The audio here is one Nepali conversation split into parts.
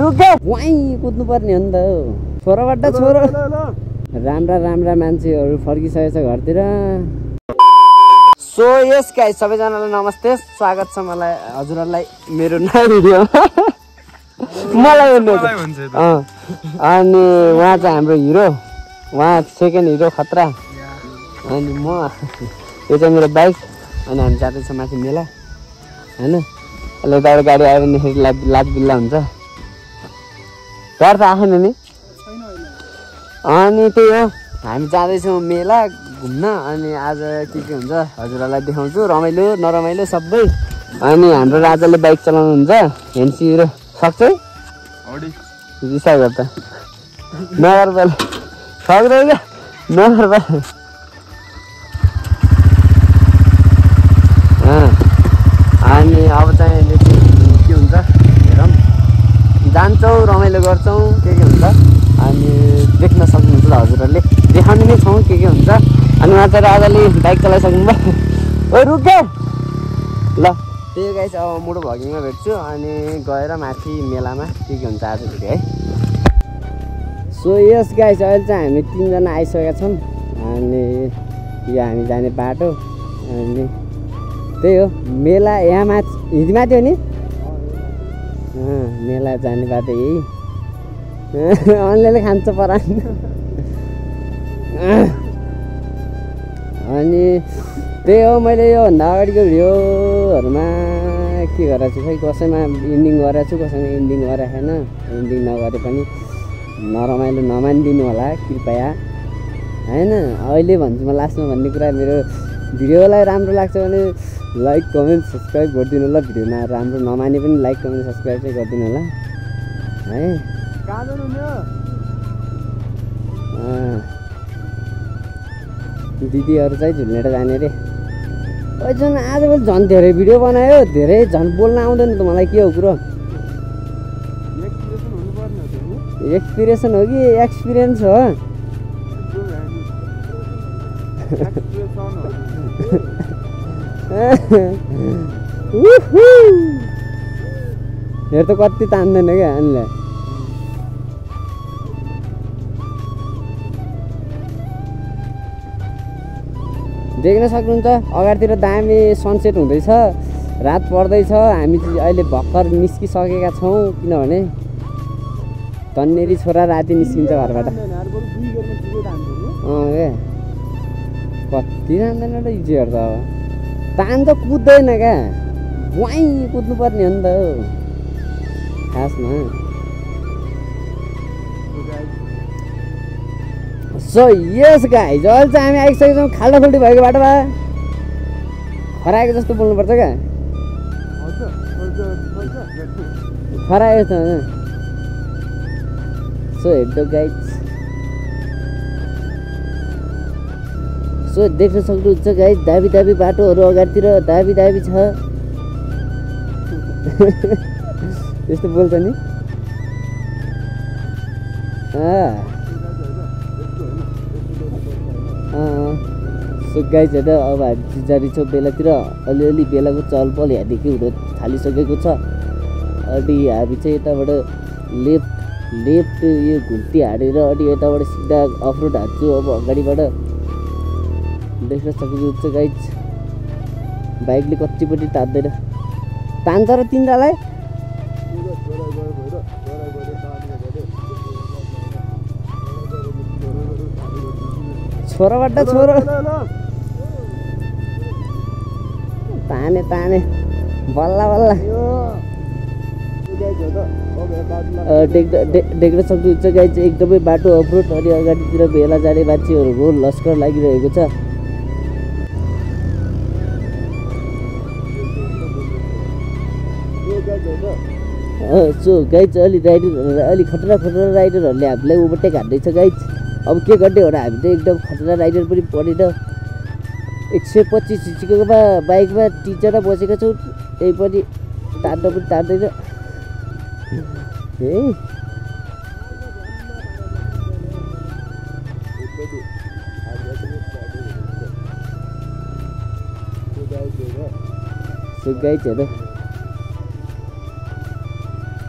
रुके वाइ कुद्नु पर्ने हो नि त छोराबाट छोरो राम्रा मान्छेहरू फर्किसकेछ घरतिर सो यस गाइस सबैजनालाई नमस्ते स्वागत छ मलाई हजुरहरुलाई मेरो नयाँ भिडियो मलाई भन्नुहुन्छ अनि उहाँ चाहिँ हाम्रो हिरो उहाँ सेकेन्ड हिरो खतरा अनि म यो चाहिँ मेरो बाइक अनि हामी जाँदैछ माथि मेला हैन अहिले यताबाट गाडी आयो भनेदेखि लाज बिल्ला हुन्छ डर त आएन नि अनि त्यही हो हामी जाँदैछौँ मेला घुम्न अनि आज के हुन्छ हजुरहरूलाई देखाउँछु रमाइलो नरमाइलो सबै अनि हाम्रो राजाले बाइक चलाउनुहुन्छ हेन्सी हिरो सक्छ है रिसा गर्दा नगर पाले सक्दैन नगर पाले अनि अब चाहिँ के हुन्छ हेरौँ जान्छौँ रमाइलो गर्छौँ के हुन्छ अनि देख्न सक्नुहुन्छ हजुरहरूले देखाउने नै छौँ के हुन्छ अनि उहाँ चाहिँ राजाले बाइक चलाइसक्नु भयो ओ रुके ल त्यही गाइस अब मुडो भगिङमा भेट्छु अनि गएर माथि मेलामा के हुन्छ आज फेरि है सो यस गाइस अहिले चाहिँ हामी 3 जना आइसकेका छौँ अनि यो हामी जाने बाटो अनि त्यही हो मेला यहाँ माथि हिँडी माथि हो नि मेला जाने बाटो यही अनले खान्छ परान अनि त्यही हो मैले योभन्दा अगाडिको भिडियोहरूमा के गरेको छु खै कसैमा इन्डिङ गरेको छु कसैमा इन्डिङ गरेको छैन इन्डिङ नगरे पनि नरमाइलो नमानिदिनु होला कृपया होइन अहिले भन्छु म लास्टमा भन्ने कुरा मेरो भिडियोलाई राम्रो लाग्छ भने लाइक कमेन्ट सब्सक्राइब गरिदिनु होला भिडियोमा राम्रो नमाने पनि लाइक कमेन्ट सब्सक्राइब चाहिँ गरिदिनु होला है दिदीहरू चाहिँ झुल्नेर जाने रे झन् आजकल झन् धेरै भिडियो बनायो धेरै झन् बोल्न आउँदैन त मलाई के हो कुरो एक्सपिरेसन हो कि एक्सपिरियन्स हो हेर त कति तान्दैन क्या अनिले देख्न सक्नुहुन्छ अगाडितिर दामी सनसेट हुँदैछ रात पर्दैछ हामी अहिले भर्खर निस्किसकेका छौँ किनभने तन्नेरी छोरा राति निस्किन्छ घरबाट कति जान्दैन र इजिहरू त अब तान त कुद्दैन क्या वाइ कुद्नु पर्ने हो नि त खासमा सो यस गाइज अहिले चाहिँ हामी आइसकेको छौँ खाल्डाखुल्डी भएको बाटोमा खराएको जस्तो बोल्नुपर्छ क्या खरायो त सो हेर्दो गाइज सो देख्न सक्नुहुन्छ गाइज दाबी बाटोहरू अगाडितिर दाबी छ यस्तो बोल्छ नि सो गाइज हेर्दा अब हामी जारी छौँ बेलातिर अलिअलि बेलाको चलपल यहाँदेखि हुन थालिसकेको छ अनि हामी चाहिँ यताबाट लेफ्ट यो घुम्ती हालेर अनि यताबाट सिधा अफरोड हान्छु अब अगाडिबाट देख्न सक्नुहुन्छ गाइज बाइकले कतिपट्टि तान्दैन तान्छ र तिनजनालाई छोराबाट छोरो ताने बल्ल देख्न सक्नुहुन्छ गाइज एकदमै बाटो अफरोड अनि अगाडितिर बेला जाने मान्छेहरूको लस्कर लागिरहेको छ सो गाइज अलि खतरा राइडरहरूले हामीलाई ओभरटेक हान्दैछ गाइज अब के गर्ने हो र हामी त एकदम खतरा राइडर पनि परेन 125 सीसीको बाइकमा टिचर बसेका छौँ त्यही पनि तान्न पनि तान्दैन है सो गाइज हेर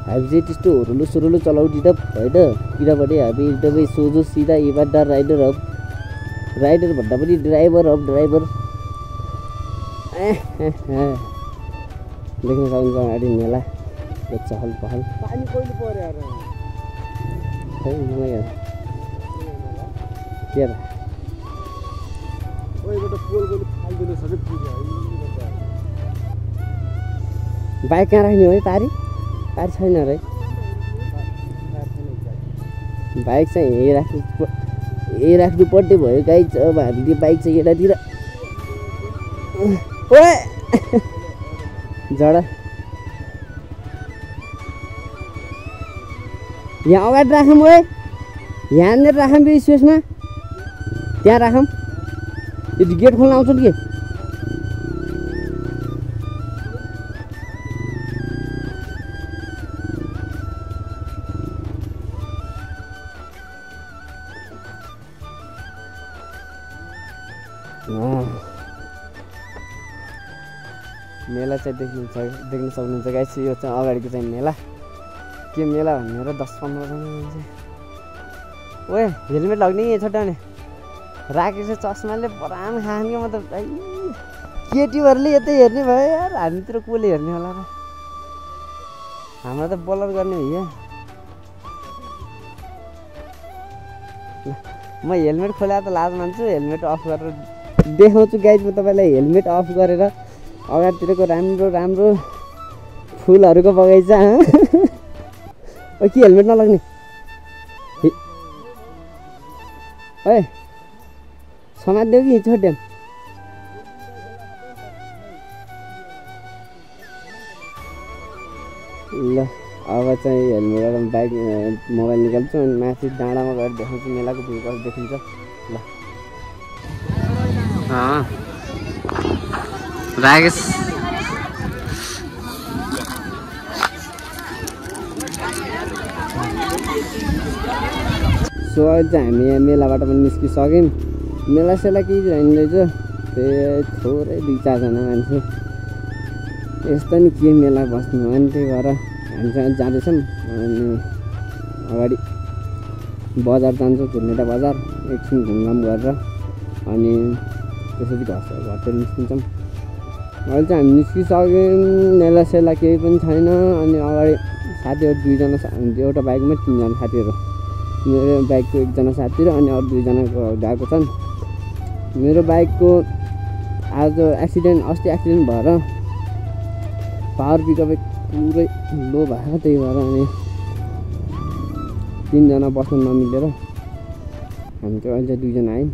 हामी चाहिँ त्यस्तो हुरुलु सुरुलु चलाउँदी त होइन किनभने हामी एकदमै सोझो सिधा इमान्दार राइडर हो राइडर भन्दा पनि ड्राइभर हो ड्राइभर देख्न सक्नुहुन्छ अगाडि मेला चहल पहल पानी कहिले पर्यो यार खै मलाई के र ओइबाट पोल गले फाल्दिनु सबै पुग्यो बाइक कहाँ राख्ने हो है पारी पारी छैन र बाइक चाहिँ यही राख्नु पर्ने भयो गाइज अब हामीले बाइक चाहिँ यतातिर ओए जडा यहाँ अगाडि राखौँ ओए यहाँनिर राखौँ यो स्पेसमा त्यहाँ राखौँ यो गेट खोल्न आउँछ नि के मेला चाहिँ देख्न सक्नुहुन्छ गाइस यो चाहिँ अगाडिको चाहिँ मेला के मेला भनेर 10-15 जना मान्छे ओए हेलमेट लग्ने यहाँ छोटाउने राखेको छ चस्माले बराम खाने मतलब केटीहरूले यतै हेर्ने भयो यार हामीतिर कसले हेर्ने होला र हाम्रो त बलर गर्ने भइयो म हेलमेट खोलेर त लाज मान्छु हेलमेट अफ गरेर देखाउँछु गाइज म तपाईँलाई हेलमेट अफ गरेर अगाडितिरको राम्रो राम्रो फुलहरूको बगैँचा ओ के हेलमेट नलग्ने ओए समात्देऊ कि छोड्याम ल अब चाहिँ हेलमेट बाइक मोबाइल निकाल्छु अनि माथि डाँडामा गएर देखाउँछु मेलाको भ्यू कस्तो देखिन्छ ल राकेश सो अहिले चाहिँ हामी यहाँ मेलाबाट पनि निस्किसक्यौँ मेला सेला के जानिँदैछ त्यही थोरै 2-4 जना मान्छे यस्तो नि के मेला बस्नु अनि त्यही भएर हामी चाहिँ जाँदैछौँ अनि अगाडि बजार जान्छौँ झुन्डेटा बजार एकछिन घुमघाम गरेर अनि त्यसपछि घरतिर निस्किन्छौँ अहिले चाहिँ हामी निस्किसक्यौँ मेला सेला केही पनि छैन अनि अगाडि साथीहरू 2 जना एउटा बाइकमा 3 जना साथीहरू मेरो बाइकको 1 जना साथी र अनि अरू 2 जनाको गएको छन् मेरो बाइकको आज एक्सिडेन्ट अस्ति एक्सिडेन्ट भएर पावर पिकअप पुरै लो भएको त्यही भएर अनि 3 जना बस्न नमिलेर हामी चाहिँ अहिले 2 जना आयौँ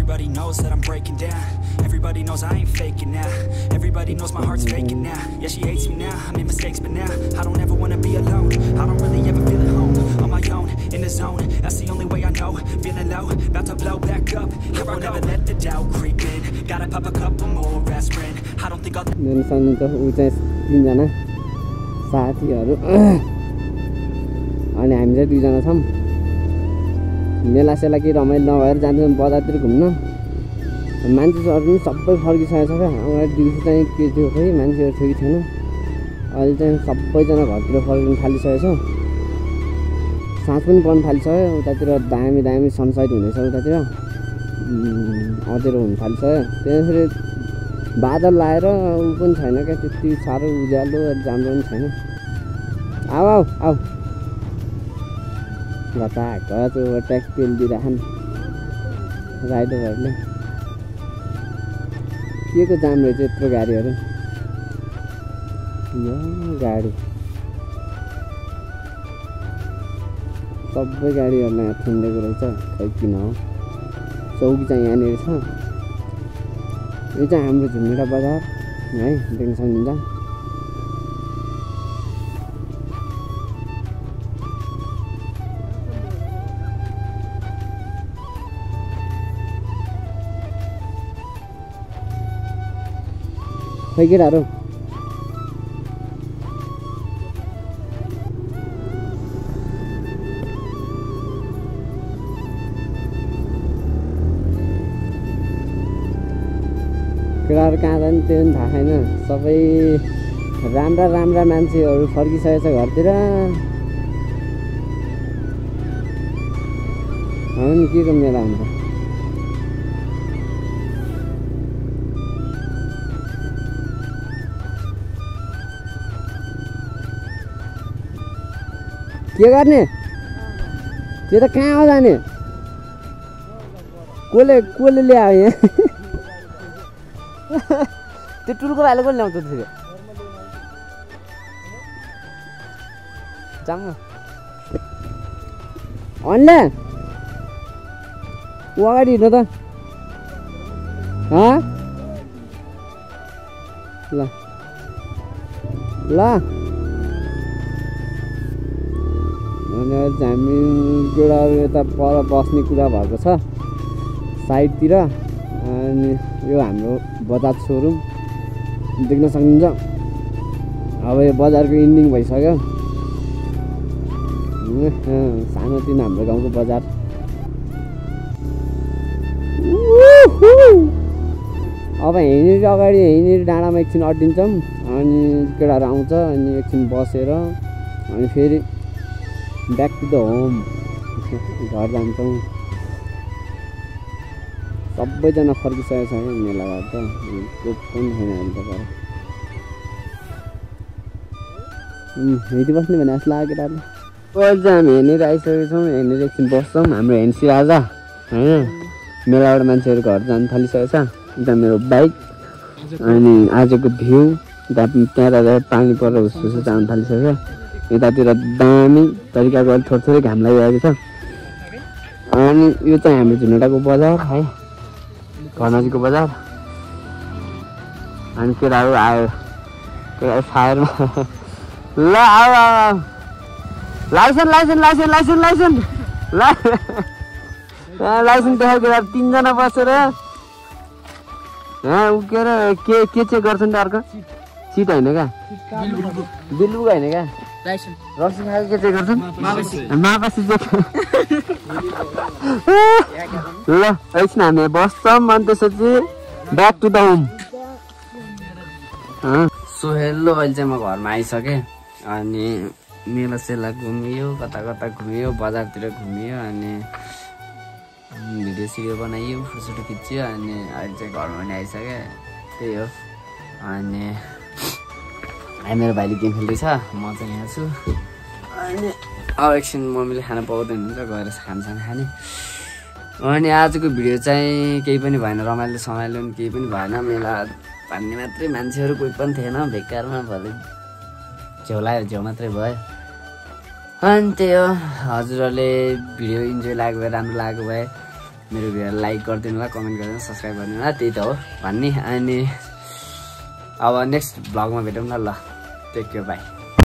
Everybody knows that I'm breaking down. Everybody knows I ain't faking now. Everybody knows my heart's faking now. Yeah, she hates me now, I made mistakes but now I don't ever wanna be alone. I don't really ever feel at home. On my own, in the zone, that's the only way I know. Feeling low, about to blow back up. Here I'll never let the doubt creep in. Gotta pop a couple more aspirin. I don't think I'll ऊ चाहिँ 3 जना साथीहरू अनि हामी चाहिँ 2 जना छौँ मेला सेला केही रमाइलो नभएर जान्छौँ बजारतिर घुम्न मान्छेहरू पनि सबै फर्किसकेको छ क्या अगाडि दिउँसो चाहिँ के थियो खै मान्छेहरू थियो कि छैन अहिले चाहिँ सबैजना घरतिर फर्किनु थालिसकेको छ साँझ पनि पर्न थालिसक्यो उतातिर दामी दामी सनसेट हुँदैछ उतातिर अँध्यारो हुन थालिसक्यो त्यसरी बादल लाएर ऊ पनि छैन क्या त्यति साह्रो उज्यालो राम्रो पनि छैन आऊ आऊ आऊ घटाघट ओभरटेक पेलिदिइराखन् राइडरहरूले के को जाम रहेछ यत्रो गाडीहरू यो गाडी सबै गाडीहरूलाई थुनिदिएको रहेछ खै किन हो चौकी चाहिँ यहाँनिर छ यो चाहिँ हाम्रो झुन्डेटा बजार है देख्न सक्नुहुन्छ खै केटाहरू केटाहरू कहाँ जाने त्यो पनि थाहा छैन। सबै राम्रा राम्रा मान्छेहरू फर्किसकेको छ घरतिर। अनि के को मेला हुन्छ? के गर्ने? त्यो त कहाँ हो जाने? कसले ल्यायो यहाँ? त्यो टुलको भाइले कसले ल्याउँछ फेरि? जाऊँ अन्ले ऊ अगाडि हिँड्नु त। ल ल अनि हामी केटाहरू यता पर बस्ने कुरा भएको छ साइडतिर। अनि यो हाम्रो बजाज सोरुम देख्न सक्नुहुन्छ। अब यो बजारको इन्डिङ भइसक्यो। सानोतिनो हाम्रो गाउँको बजार। अब यहीँनिर अगाडि यहीँनिर डाँडामा एकछिन अड्डिन्छौँ। अनि केटाहरू आउँछ अनि एकछिन बसेर अनि फेरि ब्याक टु द होम घर जान्छौँ। सबैजना फर्किसकेको छ मेलाबाट त को पनि छैन अहिले त। यति बस्ने भने जस्तो लाग्यो केटाहरू। अहिले चाहिँ हामी यहाँनिर आइसकेको छौँ। यहाँनिर एकछिन बस्छौँ। हाम्रो एनसी राजा होइन मेलाबाट मान्छेहरू घर जानु थालिसकेको छ। उता मेरो बाइक अनि आजको भ्यू त्यहाँ पानी परेर हुसुसु जानु थालिसक्यो। यतातिर दामी तरिकाको अलिक थोरै थोरै घाम लागिरहेको छ। अनि यो चाहिँ हाम्रो झुनटाको बजार है, घर नजिकको बजार। अनि केटाहरू आयो, केटाहरू फायरमा ल आऊ licence licence licence licence licence licence देखाएको केटाहरू 3 जना बसेर उकेर के चेक गर्छन् त? अर्को सिट होइन क्या, बिलबुक होइन क्या, रक्सी खाएको के चेक गर्छन्? मापासी चेक। ल एकछिन हामी बस्छौँ अनि त्यसपछि back to the home. So hello, अहिले चाहिँ म घरमा आइसकेँ। अनि मेला सेला घुमियो, कता कता घुमियो, बजारतिर घुमियो। अनि भिडियो सिडियो बनाइयो, फोटो खिच्यो। अनि अहिले चाहिँ घरमा पनि आइसकेँ। त्यही हो। अनि मेरो भाइले गेम खेल्दैछ, म चाहिँ यहाँ छु। अनि अब एकछिन मम्मीले खाना पाउँदैन हुन्छ, गएर खानसाना खाने। अनि आजको भिडियो चाहिँ केही पनि भएन, रमाइलो समाइलो पनि केही पनि भएन। मेला भन्ने मात्रै मान्छेहरू कोही पनि थिएन, बेकारमा भले झेउ मात्रै भयो। अनि त्यही हो। हजुरहरूले भिडियो इन्जोय लाग्यो भए, राम्रो लाग्यो भए मेरो भिडियोलाई लाइक गरिदिनु होला, कमेन्ट गरिदिनु, सब्सक्राइब गरिदिनु होला। त्यही त हो भन्ने। अनि अब नेक्स्ट भ्लगमा भेटौँ न। ल टेक केयर, बाई।